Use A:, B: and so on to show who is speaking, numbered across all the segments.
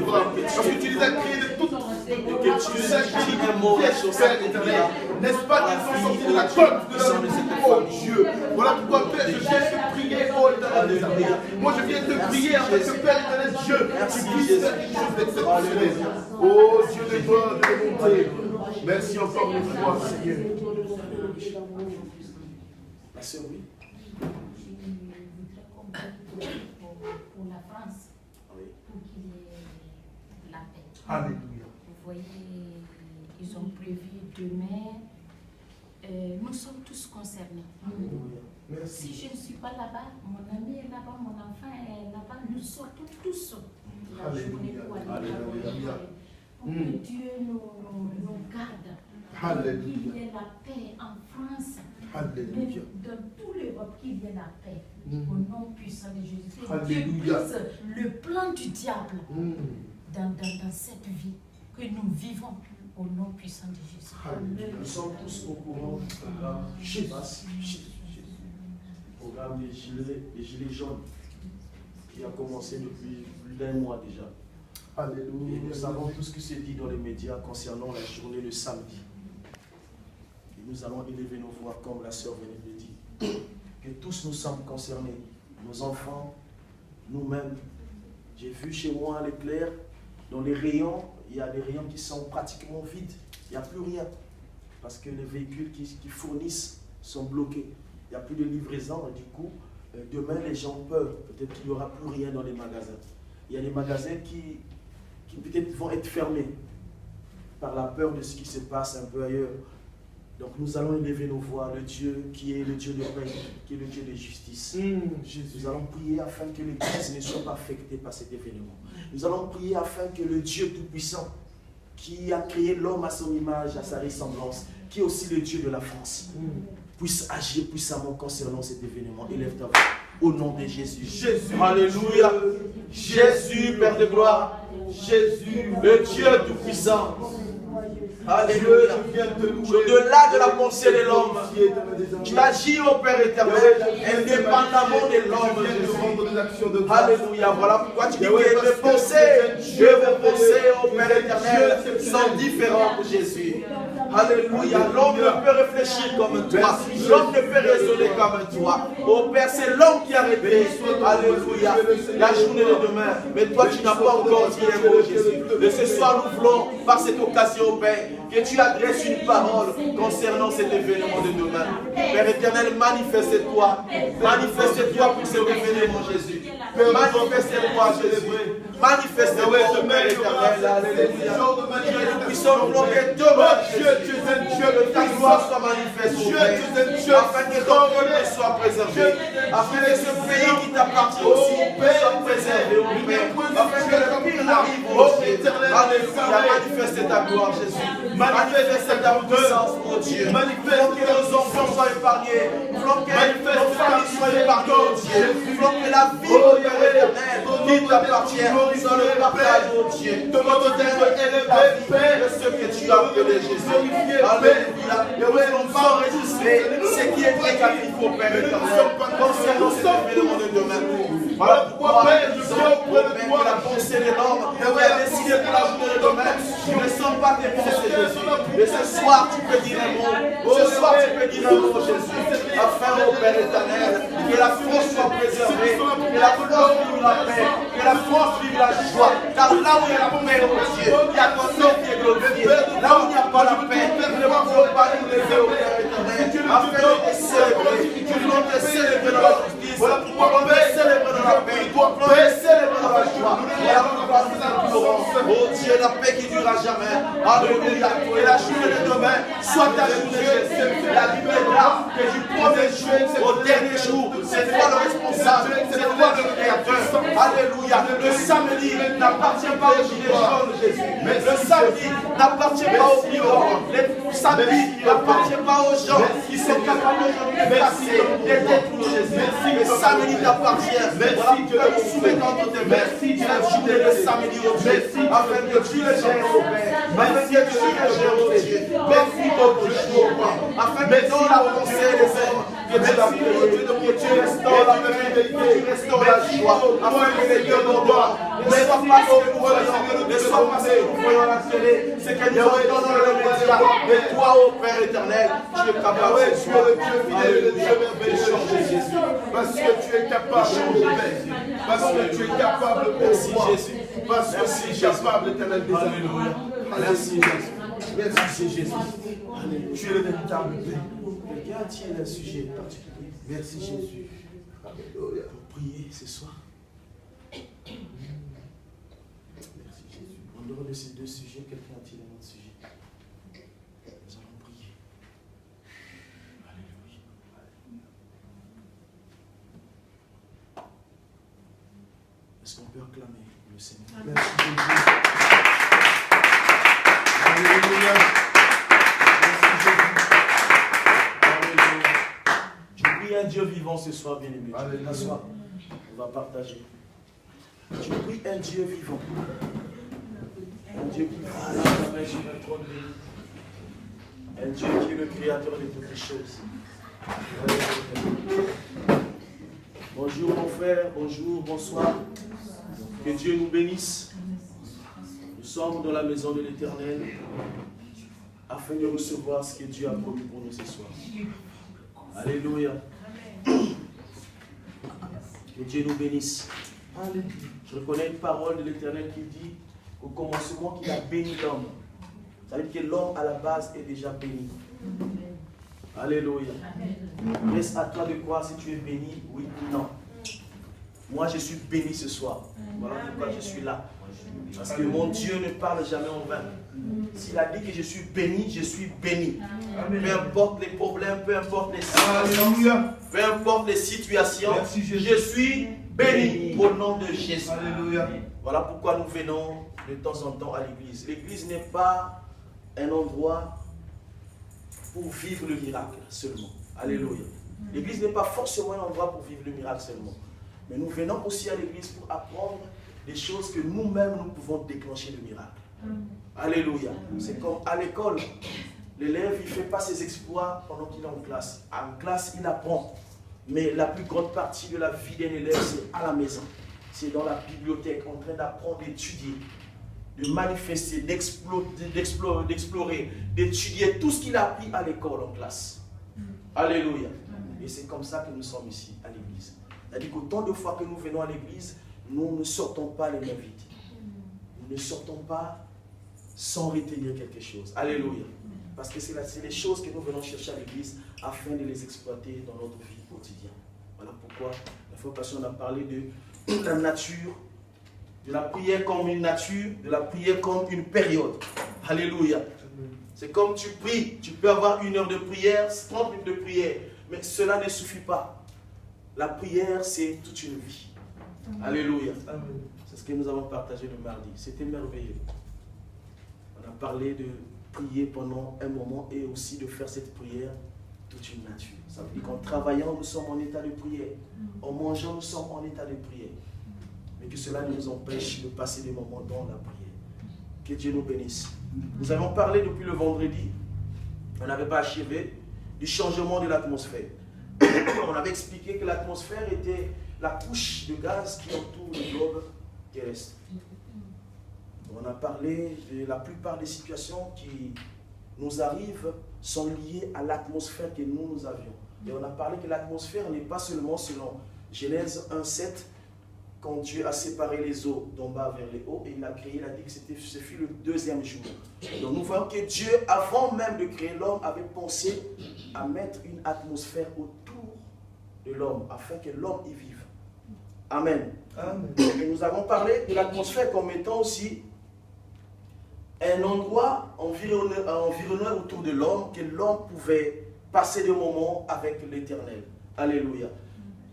A: croix. Parce que tu les as créés de toutes. Et que tu les as créés de pièces, Père éternel. N'est-ce pas qu'ils sont sortis de la côte de la oh Dieu. Voilà pourquoi, Père, je viens te prier, oh éternel. Moi, je viens te prier en tant que Père éternel, Dieu, tu puisses faire quelque chose d'exceptionnel. Oh Dieu de gloire, de bonté. Merci encore une fois, Seigneur.
B: La sœur, oui.
C: Pour la France, pour qu'il y ait la paix.
A: Alléluia.
C: Vous voyez, ils ont prévu demain. Nous sommes tous concernés.
A: Merci.
C: Si je ne suis pas là-bas, mon ami est là-bas, mon enfant est là-bas, nous sortons tous la journée pour aller travailler. Pour que Dieu nous garde. Qu'il y ait la paix en France.
A: Alléluia.
C: Dans toute l'Europe, qu'il y ait la paix. Au nom puissant de Jésus. Que
A: Alléluia.
C: Dieu brise le plan du diable dans cette vie que nous vivons. Au nom puissant de Jésus.
B: Nous sommes tous au courant du programme programme des gilets jaunes qui a commencé depuis plus d'un mois déjà.
A: Alléluia.
B: Et nous savons tout ce qui se dit dans les médias concernant la journée le samedi. Et nous allons élever nos voix comme la sœur venait de dire. Que tous nous sommes concernés, nos enfants, nous-mêmes. J'ai vu chez moi l'éclair, dans les rayons, il y a des rayons qui sont pratiquement vides. Il n'y a plus rien. Parce que les véhicules qui fournissent sont bloqués. Il n'y a plus de livraison. Et du coup, demain, les gens peuvent. Peut-être qu'il n'y aura plus rien dans les magasins. Il y a des magasins qui peut-être vont être fermés par la peur de ce qui se passe un peu ailleurs. Donc nous allons élever nos voix, le Dieu qui est le Dieu de paix, qui est le Dieu de justice. Nous allons prier afin que l'Église ne soit pas affectée par cet événement. Nous allons prier afin que le Dieu Tout-Puissant, qui a créé l'homme à son image, à sa ressemblance, qui est aussi le Dieu de la France, puisse agir puissamment concernant cet événement. Élève ta voix au nom de Jésus.
A: Jésus.
B: Alléluia. Jésus, Père de gloire. Jésus, le Dieu Tout-Puissant. Alléluia. Au-delà de la pensée de l'homme, tu agis au Père éternel, indépendamment de l'homme. Alléluia. Voilà pourquoi tu dis que mes pensées, vos pensées au Père éternel sont différentes, Jésus. Alléluia. L'homme ne peut réfléchir comme toi. L'homme ne peut raisonner comme toi. Oh Père, c'est l'homme qui a rêvé. Alléluia. La journée de demain. Mais toi, tu n'as pas encore dit un mot, Jésus. Et ce soir, nous voulons, par cette occasion, Père, que tu adresses une parole concernant cet événement de demain. Père éternel, manifeste-toi. Manifeste-toi pour cet événement, Jésus. Manifeste-toi, Jésus. Manifeste-toi, Père éternel. Alléluia. Nous puissions nous bloquer demain, Dieu, tu es un Dieu, que ta gloire soit manifeste, Dieu, tu es un Dieu, afin que ton peuple soit préservé, afin que ce pays qui t'appartient aussi soit préservé, au Père, afin que le pire n'arrive au Dieu. Alléluia, manifeste ta gloire, Jésus. Manifeste ta puissance, mon Dieu. Manifeste que nos enfants soient épargnés. Nous voulons que nos familles soient épargnées, mon Dieu. Nous voulons que la vie, au Père éternel, qui t'appartient, soit le partage, mon Dieu. De notre terre élevée, de ce que tu as appelé Jésus. Alléluia. Nous voulons pas enregistrer ce qui est négatif au Père éternel concernant cet événement de demain. Voilà pourquoi, Père, je viens auprès de toi, la pensée de l'homme, qui a décidé pour la journée de demain. Nous ne sommes pas tes pensées, Jésus. Mais ce soir, tu peux dire un mot. Ce soir, tu peux dire un mot, Jésus. Afin, au Père éternel, que la France soit préservée, que la France vive la paix, que la France vive la joie. Car là où il y a la paix, mon Dieu, il y a ton nom qui est glorifié. Là où il n'y a pas la paix, nous ne pouvons pas nous lever au Père éternel. Afin de te célébrer. Nous voulons te célébrer dans la justice. Voilà pourquoi on veut célébrer dans la paix. On veut célébrer dans la joie. Voilà pourquoi nous implorons. Oh Dieu, la paix qui durera jamais. Alléluia. Et la journée de demain soit ta journée. La Bible est là que du premier jour au dernier jour, c'est toi le responsable, c'est toi le créateur. Alléluia. Le samedi n'appartient pas aux gilets jaunes, Jésus. Mais le samedi n'appartient pas aux migrants. Le samedi n'appartient pas aux gens qui sont capables aujourd'hui de passer, de détruire Jésus. Le samedi t'appartient. Merci Dieu, nous soumettons entre tes mains. La journée de samedi au Dieu, afin que tu le gères au Père. Afin que tu le gères au Dieu. Merci pour le jour, afin que dans la pensée des hommes, que tu l'as créé, que tu restaures la paix, que tu restaures la joie, afin que les cœurs de toi ne soient pas ce que nous voyons, ne soient pas ce que nous voyons à la télé, c'est que nous entendons dans les médias. Mais toi, ô Père éternel, tu es capable de
A: tu es le Dieu fidèle, le Dieu merveilleux, Jésus. Parce que tu es capable, mon Père. Parce que tu es capable,
B: merci
A: moi.
B: Jésus.
A: Parce que tu es capable, éternel des
B: Alléluia. Merci Jésus. Merci Jésus. Alléluia.
A: Tu es le véritable Père.
B: Quelqu'un a-t-il un sujet particulier?
A: Merci Jésus. Alléluia.
B: Pour prier ce soir. Merci Jésus. En dehors de ces deux sujets, quelqu'un a-t-il un autre sujet? Nous allons prier. Alléluia. Est-ce qu'on peut acclamer le Seigneur?
A: Merci Jésus. Alléluia. Merci Jésus.
B: Alléluia. Je prie un Dieu vivant ce soir, bien-aimé.
A: Alléluia.
B: Ce soir, on va partager. Je prie un Dieu vivant. Un Dieu qui parle sur le trône béni. Un Dieu qui est le créateur de toutes les choses. Bonjour mon frère, bonjour, bonsoir. Que Dieu nous bénisse. Nous sommes dans la maison de l'Éternel afin de recevoir ce que Dieu a promis pour nous ce soir. Alléluia. Que Dieu nous bénisse. Je reconnais une parole de l'Éternel qui dit au commencement qu'il a béni l'homme. Ça veut dire que l'homme à la base est déjà béni. Alléluia. Reste à toi de croire si tu es béni, oui ou non. Moi je suis béni ce soir. Voilà pourquoi je suis là. Parce que mon Dieu ne parle jamais en vain. S'il a dit que je suis béni, je suis béni. Peu importe les problèmes, peu importe les situations, peu importe les situations, je suis béni au nom de Jésus.
A: Alléluia.
B: Voilà pourquoi nous venons de temps en temps à l'église. L'église n'est pas un endroit pour vivre le miracle seulement. Alléluia. L'église n'est pas forcément un endroit pour vivre le miracle seulement. Mais nous venons aussi à l'église pour apprendre des choses que nous-mêmes nous pouvons déclencher le miracle. Alléluia. C'est comme à l'école. L'élève, il ne fait pas ses exploits pendant qu'il est en classe. En classe, il apprend. Mais la plus grande partie de la vie d'un élève, c'est à la maison. C'est dans la bibliothèque, en train d'apprendre, d'étudier, de manifester, d'explorer, d'étudier tout ce qu'il a appris à l'école, en classe. Alléluia. Et c'est comme ça que nous sommes ici, à l'église. C'est-à-dire qu'autant de fois que nous venons à l'église, nous ne sortons pas les mains vides. Nous ne sortons pas sans retenir quelque chose. Alléluia. Parce que c'est les choses que nous venons chercher à l'église afin de les exploiter dans notre vie quotidienne. Voilà pourquoi la fois passée on a parlé de la nature, de la prière comme une nature, de la prière comme une période. Alléluia. C'est comme tu pries, tu peux avoir 1 heure de prière, 30 minutes de prière, mais cela ne suffit pas. La prière, c'est toute une vie. Alléluia. C'est ce que nous avons partagé le mardi. C'était merveilleux. On a parlé de prier pendant un moment et aussi de faire cette prière toute une nature. Ça veut dire qu'en travaillant, nous sommes en état de prière. En mangeant, nous sommes en état de prière. Mais que cela ne nous empêche de passer des moments dans la prière. Que Dieu nous bénisse. Nous avons parlé depuis le vendredi, on n'avait pas achevé, du changement de l'atmosphère. On avait expliqué que l'atmosphère était la couche de gaz qui entoure le globe terrestre. On a parlé de la plupart des situations qui nous arrivent sont liées à l'atmosphère que nous avions. Et on a parlé que l'atmosphère n'est pas seulement selon Genèse 1,7, quand Dieu a séparé les eaux d'en bas vers les hauts, et il a créé, il a dit que ce fut le 2e jour. Donc nous voyons que Dieu, avant même de créer l'homme, avait pensé à mettre une atmosphère autour de l'homme, afin que l'homme y vive. Amen. Amen. Et nous avons parlé de l'atmosphère comme étant aussi un endroit environnant autour de l'homme, que l'homme pouvait passer des moments avec l'Éternel. Alléluia.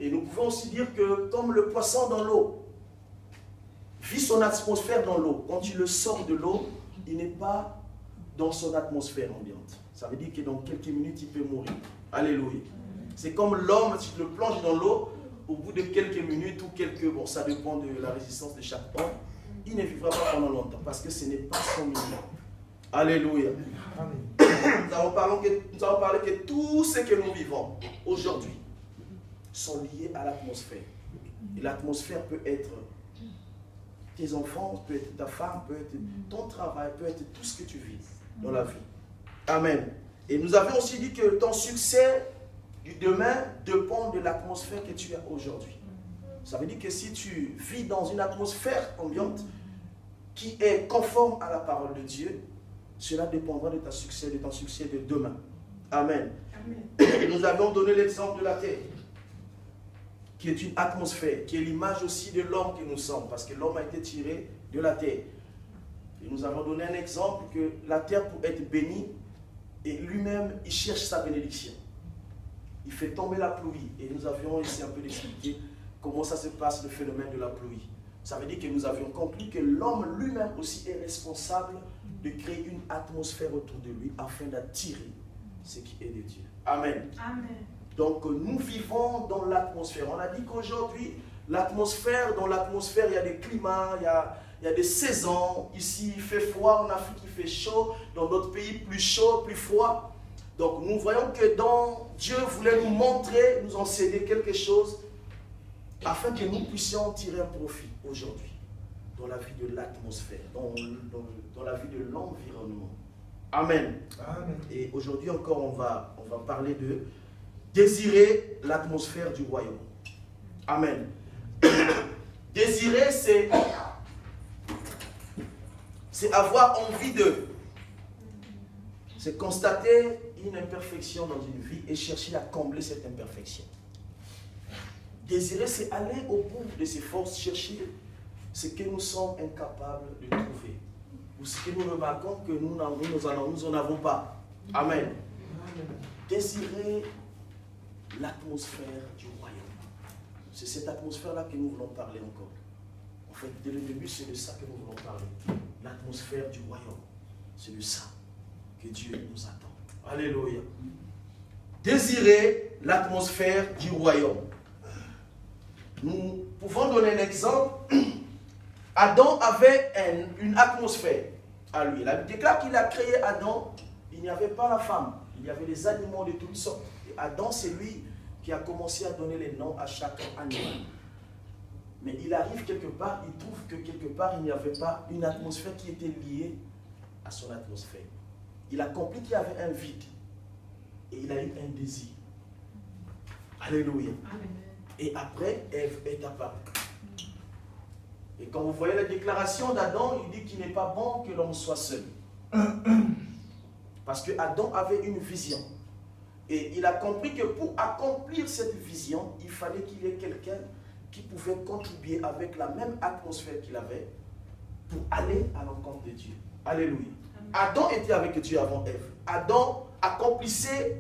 B: Et nous pouvons aussi dire que comme le poisson dans l'eau vit son atmosphère dans l'eau, quand il le sort de l'eau, il n'est pas dans son atmosphère ambiante. Ça veut dire que dans quelques minutes, il peut mourir. Alléluia. C'est comme l'homme, si tu le plonges dans l'eau, au bout de quelques minutes ou quelques... Bon, ça dépend de la résistance de chaque homme. Il ne vivra pas pendant longtemps parce que ce n'est pas son milieu. Alléluia. Amen. nous allons parler que tout ce que nous vivons aujourd'hui sont liés à l'atmosphère. Et l'atmosphère peut être tes enfants, peut être ta femme, peut être ton travail, peut être tout ce que tu vis dans la vie. Amen. Et nous avions aussi dit que ton succès du demain dépend de l'atmosphère que tu as aujourd'hui. Ça veut dire que si tu vis dans une atmosphère ambiante qui est conforme à la parole de Dieu, cela dépendra de ton succès de demain. Amen. Amen. Et nous avons donné l'exemple de la terre, qui est une atmosphère, qui est l'image aussi de l'homme que nous sommes, parce que l'homme a été tiré de la terre. Et nous avons donné un exemple que la terre, pour être bénie, et lui-même, il cherche sa bénédiction. Il fait tomber la pluie. Et nous avions essayé un peu d'expliquer comment ça se passe, le phénomène de la pluie. Ça veut dire que nous avions compris que l'homme lui-même aussi est responsable de créer une atmosphère autour de lui afin d'attirer ce qui est de Dieu. Amen. Amen. Donc nous vivons dans l'atmosphère. On a dit qu'aujourd'hui, l'atmosphère, dans l'atmosphère, il y a des climats, il y a des saisons. Ici, il fait froid, en Afrique, il fait chaud. Dans d'autres pays, plus chaud, plus froid. Donc nous voyons que Dieu voulait nous montrer, nous enseigner quelque chose afin que nous puissions tirer un profit aujourd'hui dans la vie de l'atmosphère, dans la vie de l'environnement. Amen. Amen. Et aujourd'hui encore, on va parler de désirer l'atmosphère du royaume. Amen. Désirer, c'est avoir envie de. C'est constater une imperfection dans une vie et chercher à combler cette imperfection. Désirer, c'est aller au bout de ses forces, chercher ce que nous sommes incapables de trouver. Ou ce que nous remarquons que nous n'en avons pas. Amen. Désirer l'atmosphère du royaume. C'est cette atmosphère-là que nous voulons parler encore. En fait, dès le début, c'est de ça que nous voulons parler. L'atmosphère du royaume. C'est de ça que Dieu nous attend. Alléluia. Désirer l'atmosphère du royaume. Nous pouvons donner un exemple. Adam avait une atmosphère à lui. La Bible déclare qu'il a créé Adam. Il n'y avait pas la femme. Il y avait des animaux de toutes sortes. Et Adam, c'est lui qui a commencé à donner les noms à chaque animal. Mais il arrive quelque part, il trouve que quelque part, il n'y avait pas une atmosphère qui était liée à son atmosphère. Il a compris qu'il y avait un vide. Et il a eu un désir. Alléluia. Amen. Et après, Ève est apparue. Et quand vous voyez la déclaration d'Adam, il dit qu'il n'est pas bon que l'homme soit seul. Parce que Adam avait une vision. Et il a compris que pour accomplir cette vision, il fallait qu'il y ait quelqu'un qui pouvait contribuer avec la même atmosphère qu'il avait pour aller à l'encontre de Dieu. Alléluia. Adam était avec Dieu avant Ève. Adam accomplissait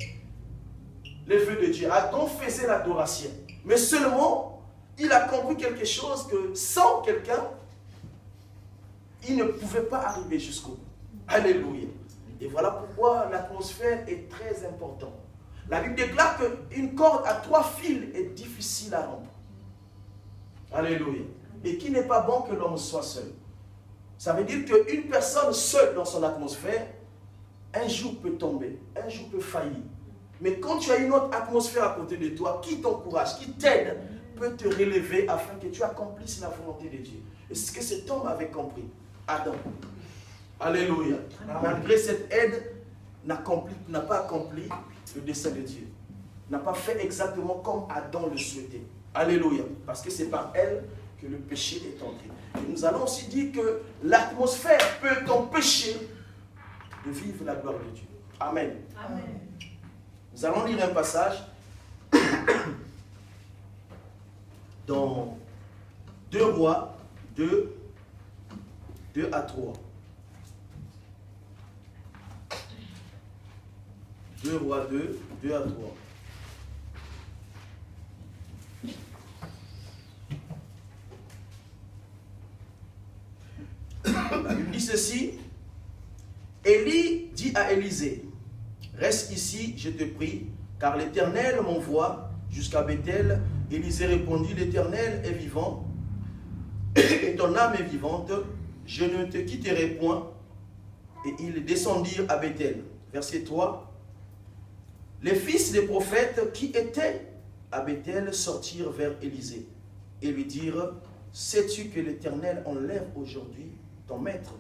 B: les vœux de Dieu. Adam faisait l'adoration. Mais seulement, il a compris quelque chose que sans quelqu'un, il ne pouvait pas arriver jusqu'au bout. Alléluia. Et voilà pourquoi l'atmosphère est très importante. La Bible déclare qu'une corde à 3 fils est difficile à rompre. Alléluia. Et qu'il n'est pas bon que l'homme soit seul. Ça veut dire qu'une personne seule dans son atmosphère, un jour peut tomber, un jour peut faillir. Mais quand tu as une autre atmosphère à côté de toi, qui t'encourage, qui t'aide, peut te relever afin que tu accomplisses la volonté de Dieu. Et c'est ce que cet homme avait compris, Adam. Alléluia. Malgré cette aide, n'a pas accompli le dessein de Dieu. N'a pas fait exactement comme Adam le souhaitait. Alléluia. Parce que c'est par elle que le péché est entré. Et nous allons aussi dire que l'atmosphère peut t'empêcher de vivre la gloire de Dieu. Amen. Amen. Nous allons lire un passage dans 2 Rois 2 à 3. 2 Rois 2 à 3. La Bible dit ceci. Élie dit à Élisée, reste ici, je te prie, car l'Éternel m'envoie jusqu'à Bethel. Élisée répondit, l'Éternel est vivant, et ton âme est vivante, je ne te quitterai point. Et ils descendirent à Bethel. verset 3. Les fils des prophètes qui étaient à Bethel sortirent vers Élisée et lui dirent, sais-tu que l'Éternel enlève aujourd'hui ton maître